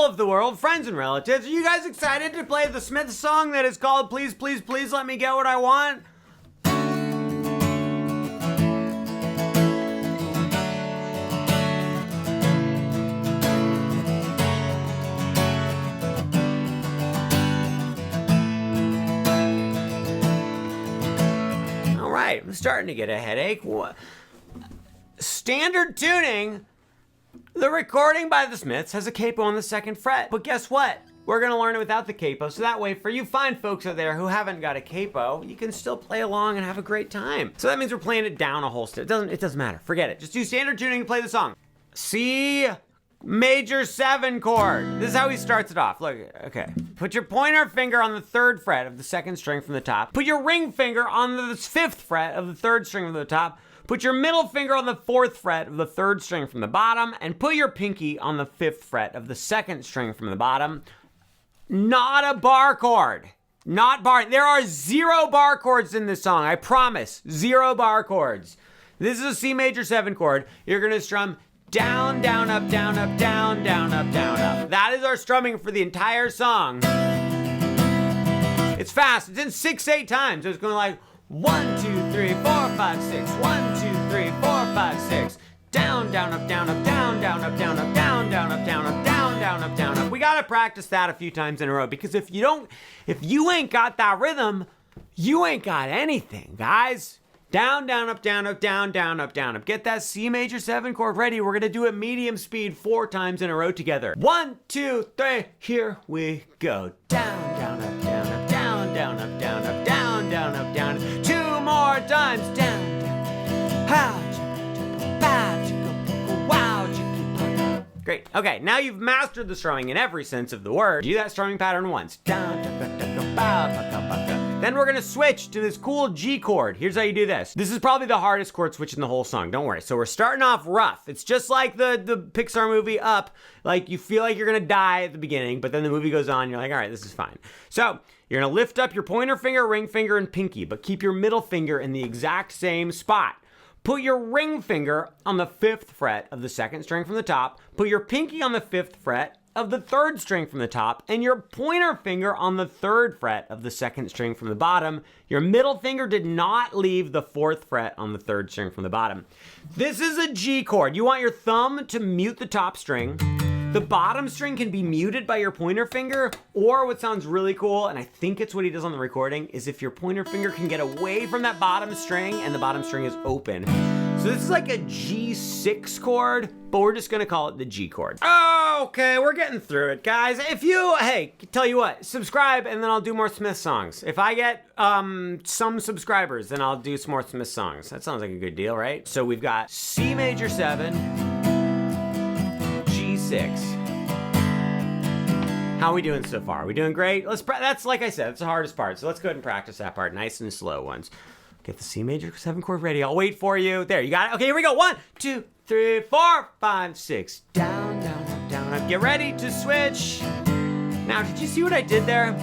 of the world, friends and relatives, are you guys excited to play the Smiths song that is called Please, Please, Please Let Me Get What I Want? All right, I'm starting to get a headache. Standard tuning. The recording by the Smiths has a capo on the 2nd fret, but guess what? We're gonna learn it without the capo, so that way for you fine folks out there who haven't got a capo, you can still play along and have a great time. So that means we're playing it down a whole step. It doesn't matter, forget it. Just do standard tuning and play the song. C major 7 chord. This is how he starts it off. Look, okay. Put your pointer finger on the 3rd fret of the 2nd string from the top. Put your ring finger on the 5th fret of the 3rd string from the top. Put your middle finger on the 4th fret of the 3rd string from the bottom, and put your pinky on the 5th fret of the 2nd string from the bottom. Not a bar chord. Not bar. There are 0 bar chords in this song, I promise. 0 bar chords. This is a C major 7 chord. You're gonna strum down, down, up, down, up, down, down, up, down, up. That is our strumming for the entire song. It's fast. It's in 6/8 times. So it's going like 1, 2, 3, 4, 5, 6. 1, 2, 3, 4, 5, 6. Down, down, up, down, up, down, down, up, down, up, down, down, up, down, up, down, down, up, down, up. We gotta practice that a few times in a row, because if you ain't got that rhythm, you ain't got anything, guys. Down, down, up, down, up, down, down, up, down, up. Get that C major 7 chord ready. We're gonna do it medium speed 4 times in a row together. 1, 2, 3, here we go. Down, down, up, down, up, down, down, up, down, up, down, down, up, down. 2 more times. Down, down. How, great. Okay, now you've mastered the strumming in every sense of the word. Do that strumming pattern once. Then we're gonna switch to this cool G chord. Here's how you do this. This is probably the hardest chord switch in the whole song, don't worry. So we're starting off rough. It's just like the Pixar movie Up. Like, you feel like you're gonna die at the beginning, but then the movie goes on, you're like, all right, this is fine. So you're gonna lift up your pointer finger, ring finger, and pinky, but keep your middle finger in the exact same spot. Put your ring finger on the 5th fret of the 2nd string from the top. Put your pinky on the 5th fret of the 3rd string from the top, and your pointer finger on the 3rd fret of the 2nd string from the bottom. Your middle finger did not leave the 4th fret on the 3rd string from the bottom. This is a G chord. You want your thumb to mute the top string. The bottom string can be muted by your pointer finger, or what sounds really cool, and I think it's what he does on the recording, is if your pointer finger can get away from that bottom string and the bottom string is open. So this is like a G6 chord, but we're just gonna call it the G chord. Okay, we're getting through it, guys. Hey, tell you what, subscribe and then I'll do more Smith songs. If I get some subscribers, then I'll do some more Smith songs. That sounds like a good deal, right? So we've got C major 7, G6. How are we doing so far? Are we doing great? That's, like I said, it's the hardest part. So let's go ahead and practice that part, nice and slow ones. Get the C major 7 chord ready. I'll wait for you. There, you got it. Okay, here we go. 1, 2, 3, 4, 5, 6. Down, down, up, down, up. Get ready to switch. Now, did you see what I did there?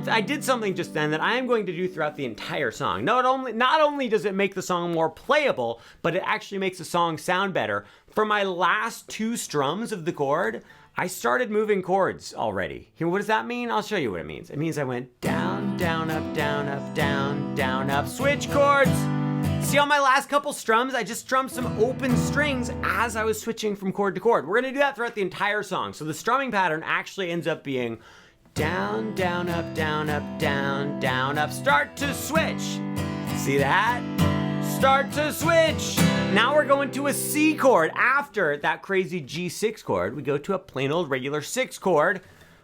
I did something just then that I am going to do throughout the entire song. Not only does it make the song more playable, but it actually makes the song sound better. For my last 2 strums of the chord, I started moving chords already. Here, what does that mean? I'll show you what it means. It means I went down, down, up, down, up, down, down, up. Switch chords. See on my last couple strums, I just strummed some open strings as I was switching from chord to chord. We're gonna do that throughout the entire song. So the strumming pattern actually ends up being down, down, up, down, up, down, down, up. Start to switch. See that? Start to switch. Now we're going to a C chord. After that crazy G6 chord, we go to a plain old regular 6 chord.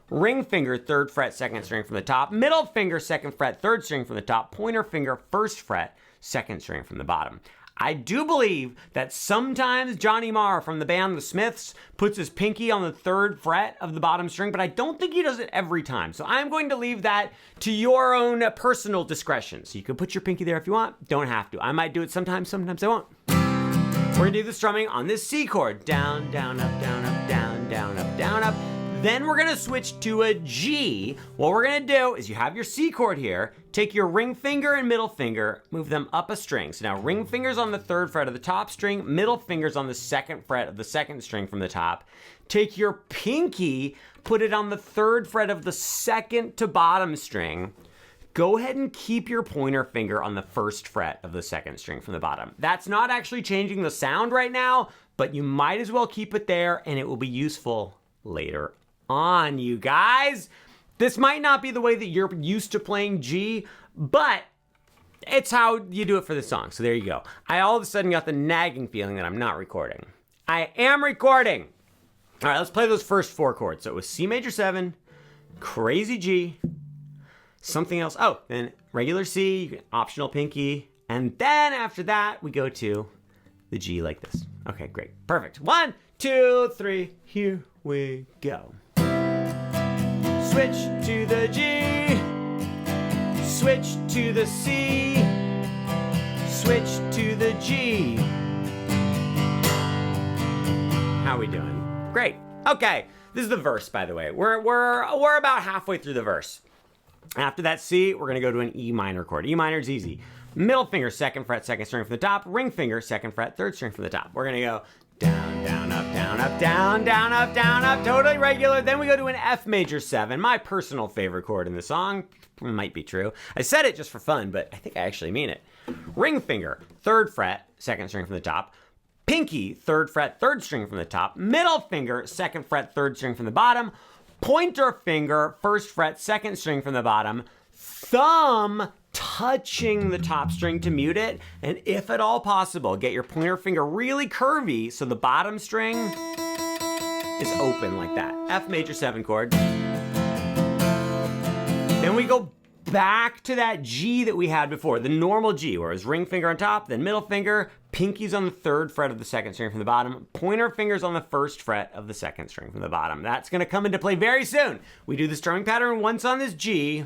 Ring finger, 3rd fret, 2nd string from the top. Middle finger, 2nd fret, 3rd string from the top. Pointer finger, 1st fret, 2nd string from the bottom. I do believe that sometimes Johnny Marr from the band The Smiths puts his pinky on the 3rd fret of the bottom string, but I don't think he does it every time. So I'm going to leave that to your own personal discretion. So you can put your pinky there if you want, don't have to. I might do it sometimes, sometimes I won't. We're gonna do the strumming on this C chord. Down, down, up, down, up, down, down, up, down, up. Then we're gonna switch to a G. What we're gonna do is you have your C chord here, take your ring finger and middle finger, move them up a string. So now ring finger's on the 3rd fret of the top string, middle finger's on the 2nd fret of the 2nd string from the top. take your pinky, put it on the 3rd fret of the 2nd to bottom string. Go ahead and keep your pointer finger on the 1st fret of the 2nd string from the bottom. That's not actually changing the sound right now, but you might as well keep it there and it will be useful later on, you guys. This might not be the way that you're used to playing G, but it's how you do it for the song. So there you go. I all of a sudden got the nagging feeling that I'm not recording. I am recording. All right, let's play those first 4 chords. So it was C major 7, crazy G, something else. Oh, then regular C, optional pinky. And then after that, we go to the G like this. Okay, great. Perfect. 1, 2, 3. Here we go. Switch to the G. Switch to the C. Switch to the G. How we doing? Great. Okay. This is the verse, by the way. We're about halfway through the verse. After that C, we're going to go to an E minor chord. E minor is easy. Middle finger, 2nd fret, 2nd string from the top. Ring finger, 2nd fret, 3rd string from the top. We're going to go down, down, up, down, up, down, down, up, down, up. Totally regular. Then we go to an F major 7, my personal favorite chord in the song. Might be true. I said it just for fun, but I think I actually mean it. Ring finger, 3rd fret, 2nd string from the top. Pinky, 3rd fret, 3rd string from the top. Middle finger, 2nd fret, 3rd string from the bottom. Pointer finger, 1st fret, 2nd string from the bottom. Thumb touching the top string to mute it. And if at all possible, get your pointer finger really curvy so the bottom string is open like that. F major 7 chord. Then we go back to that G that we had before, the normal G, where it was ring finger on top, then middle finger, pinky's on the 3rd fret of the 2nd string from the bottom, pointer finger's on the 1st fret of the 2nd string from the bottom. That's gonna come into play very soon. We do the strumming pattern once on this G.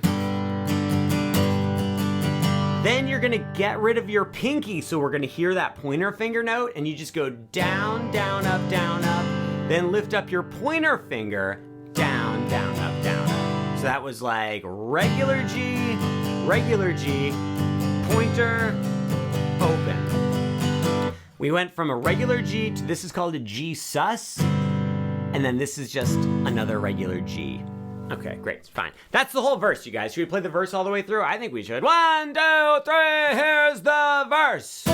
Then you're gonna get rid of your pinky, so we're gonna hear that pointer finger note, and you just go down, down, up, then lift up your pointer finger, down, down, up, down, up. So that was like regular G, pointer, open. We went from a regular G to this is called a G sus, and then this is just another regular G. Okay, great, fine. That's the whole verse, you guys. Should we play the verse all the way through? I think we should. 1, 2, 3, here's the verse.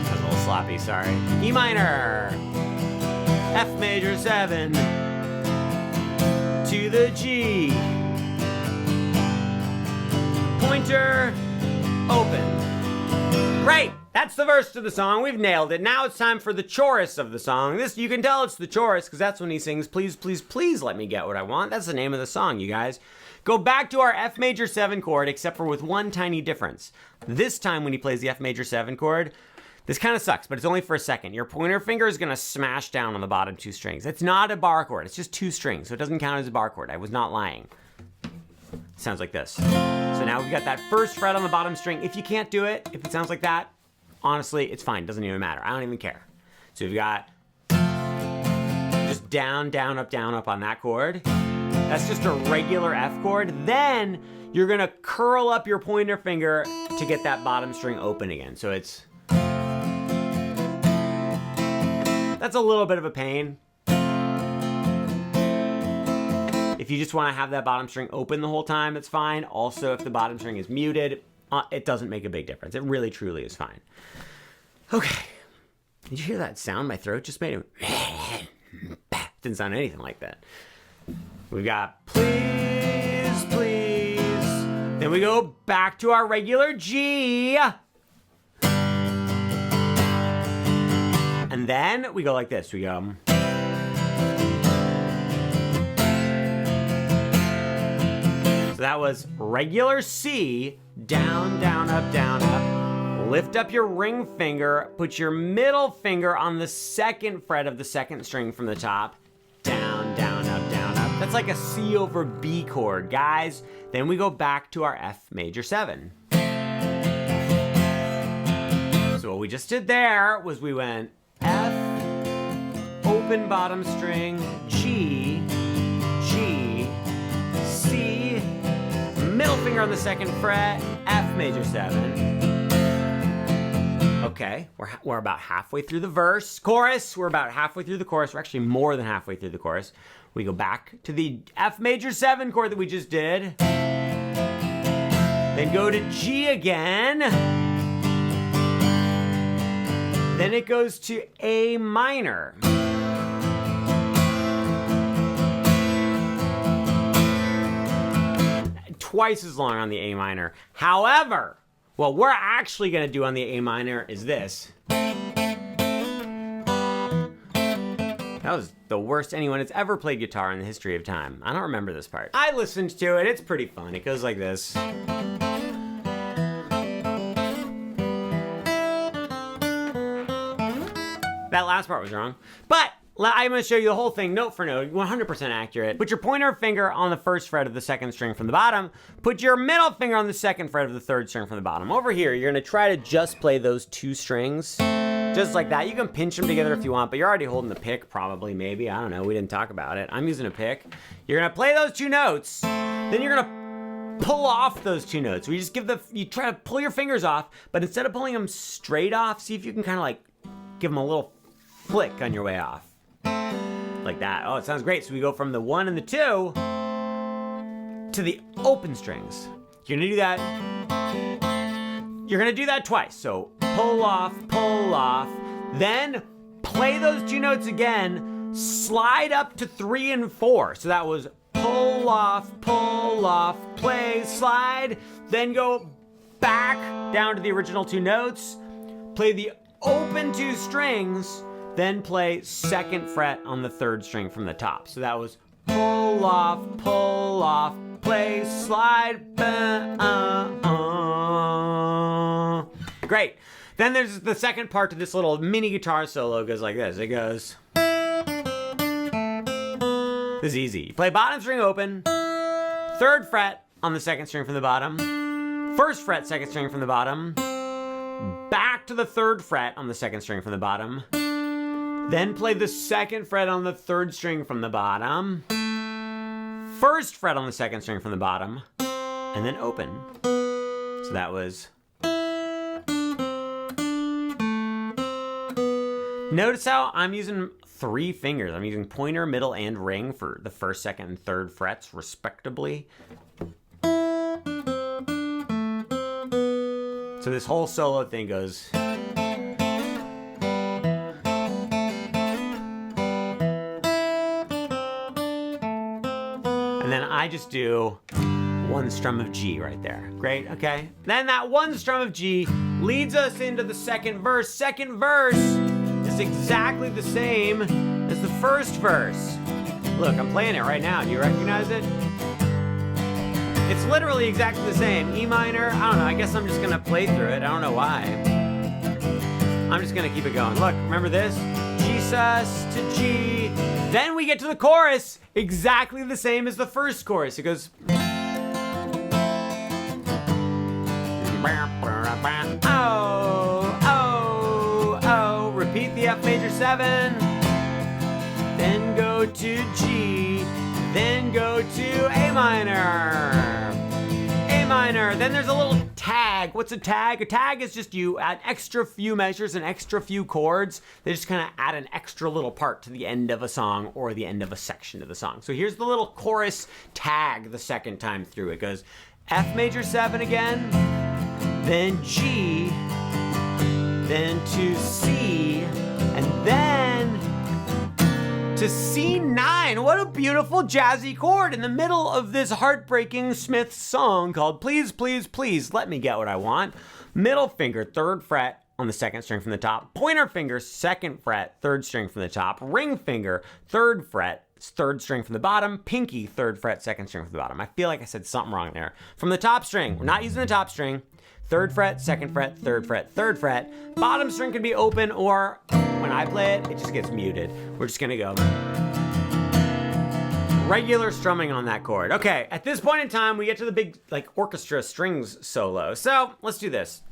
That's a little sloppy, sorry. E minor, F major 7, to the G, pointer, open. Great! That's the verse to the song. We've nailed it. Now it's time for the chorus of the song. This, you can tell it's the chorus because that's when he sings, please, please, please let me get what I want. That's the name of the song, you guys. Go back to our F major 7 chord, except for with one tiny difference. This time when he plays the F major 7 chord, this kind of sucks, but it's only for a second. Your pointer finger is going to smash down on the bottom 2 strings. It's not a bar chord. It's just 2 strings, so it doesn't count as a bar chord. I was not lying. Sounds like this. So now we've got that 1st fret on the bottom string. If you can't do it, if it sounds like that, honestly, it's fine. Doesn't even matter. I don't even care. So we've got just down, down, up on that chord. That's just a regular F chord. Then you're gonna curl up your pointer finger to get that bottom string open again. So it's, that's a little bit of a pain. If you just want to have that bottom string open the whole time, it's fine. Also, if the bottom string is muted, it doesn't make a big difference. It really, truly is fine. Okay. Did you hear that sound? My throat just made it. Didn't sound anything like that. We've got please, please. Then we go back to our regular G. And then we go like this. We go... So that was regular C, down, down, up, lift up your ring finger, put your middle finger on the 2nd fret of the 2nd string from the top, down, down, up, That's like a C over B chord, guys. Then we go back to our F major 7. So what we just did there was we went F, open bottom string, G, G, C, middle finger on the 2nd fret, F major 7. Okay, we're about halfway through the chorus. We're about halfway through the chorus. We're actually more than halfway through the chorus. We go back to the F major 7 chord that we just did. Then go to G again. Then it goes to A minor. Twice as long on the A minor. However, what we're actually going to do on the A minor is this. That was the worst anyone has ever played guitar in the history of time. I don't remember this part. I listened to it. It's pretty fun. It goes like this. That last part was wrong. But I'm going to show you the whole thing note for note, 100% accurate. Put your pointer finger on the 1st fret of the 2nd string from the bottom. Put your middle finger on the 2nd fret of the 3rd string from the bottom. Over here, you're going to try to just play those 2 strings. Just like that. You can pinch them together if you want, but you're already holding the pick, probably, maybe. I don't know. We didn't talk about it. I'm using a pick. You're going to play those 2 notes. Then you're going to pull off those 2 notes. You try to pull your fingers off, but instead of pulling them straight off, see if you can kind of like give them a little flick on your way off. Like that. Oh, it sounds great. So we go from the 1 and the 2 to the open strings. You're gonna do that. You're gonna do that twice. So pull off, then play those 2 notes again, slide up to 3 and 4. So that was pull off, play, slide, then go back down to the original 2 notes, play the open 2 strings, then play 2nd fret on the 3rd string from the top. So that was pull off, play, slide, Great. Then there's the second part to this little mini guitar solo. It goes like this. It goes. This is easy. You play bottom string open, 3rd fret on the 2nd string from the bottom, 1st fret, 2nd string from the bottom, back to the 3rd fret on the 2nd string from the bottom, then play the 2nd fret on the 3rd string from the bottom, 1st fret on the 2nd string from the bottom, and then open. So that was. Notice how I'm using 3 fingers. I'm using pointer, middle, and ring for the 1st, 2nd, and 3rd frets, respectively. So this whole solo thing goes. And then I just do 1 strum of G right there. Great, okay. Then that 1 strum of G leads us into the 2nd verse. 2nd verse is exactly the same as the 1st verse. Look, I'm playing it right now. Do you recognize it? It's literally exactly the same. E minor, I don't know, I guess I'm just gonna play through it. I don't know why. I'm just gonna keep it going. Look, remember this? G sus to G. Then we get to the chorus, exactly the same as the 1st chorus. It goes. Repeat the F major 7, then go to G, then go to A minor. A minor, then there's a little tag. What's a tag? A tag is just you add extra few measures and extra few chords. They just kind of add an extra little part to the end of a song or the end of a section of the song. So here's the little chorus tag the 2nd time through. It goes F major 7 again, then G, then to C, and then to C9. What a beautiful jazzy chord in the middle of this heartbreaking Smith song called Please, Please, Please Let Me Get What I Want. Middle finger, 3rd fret on the 2nd string from the top. Pointer finger, 2nd fret, 3rd string from the top. Ring finger, 3rd fret, 3rd string from the bottom. Pinky, 3rd fret, 2nd string from the bottom. I feel like I said something wrong there. From the top string, we're not using the top string. 3rd fret, 2nd fret, 3rd fret, 3rd fret. Bottom string can be open, or when I play it, it just gets muted. We're just gonna go regular strumming on that chord. Okay, at this point in time, we get to the big like orchestra strings solo. So let's do this.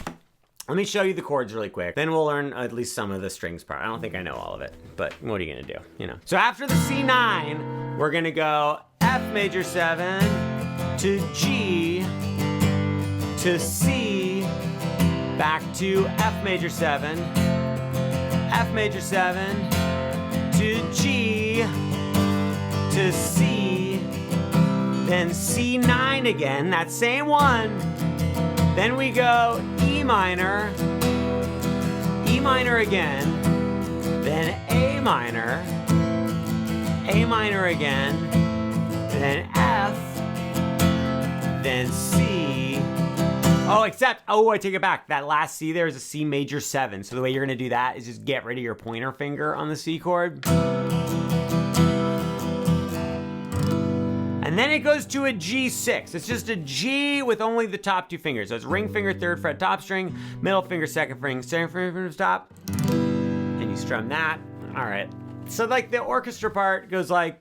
Let me show you the chords really quick. Then we'll learn at least some of the strings part. I don't think I know all of it, but what are you gonna do? You know. So after the C9, we're gonna go F major 7, to G, to C, back to F major 7, F major 7, to G, to C, then C9 again, that same one. Then we go E minor again, then A minor again, then F, then C. Oh, except, I take it back. That last C there is a C major 7. So the way you're gonna do that is just get rid of your pointer finger on the C chord. And then it goes to a G6. It's just a G with only the top 2 fingers. So it's ring finger, 3rd fret, top string, middle finger, 2nd finger, top. And you strum that. All right. So like the orchestra part goes like.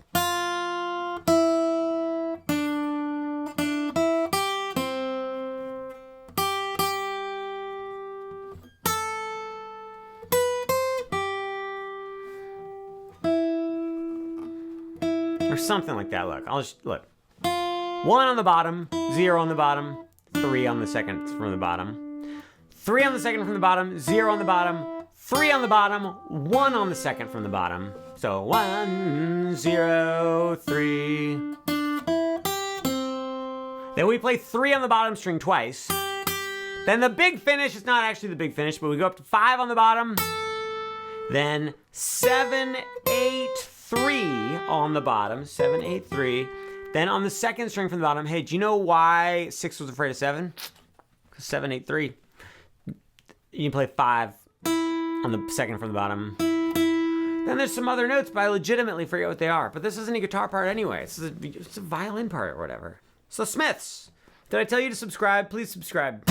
Or something like that. Look, I'll just look. 1 on the bottom, 0 on the bottom, 3 on the second from the bottom, 3 on the second from the bottom, 0 on the bottom, 3 on the bottom, 1 on the second from the bottom. So 1, 0, 3. Then we play 3 on the bottom string twice. Then the big finish is not actually the big finish, but we go up to 5 on the bottom. Then 7, 8, 3 on the bottom, 7, 8, 3. Then on the second string from the bottom, hey, do you know why 6 was afraid of 7? Because 7, 8, 3. You can play 5 on the second from the bottom. Then there's some other notes, but I legitimately forget what they are. But this isn't a guitar part anyway. It's a violin part or whatever. So Smiths, did I tell you to subscribe? Please subscribe.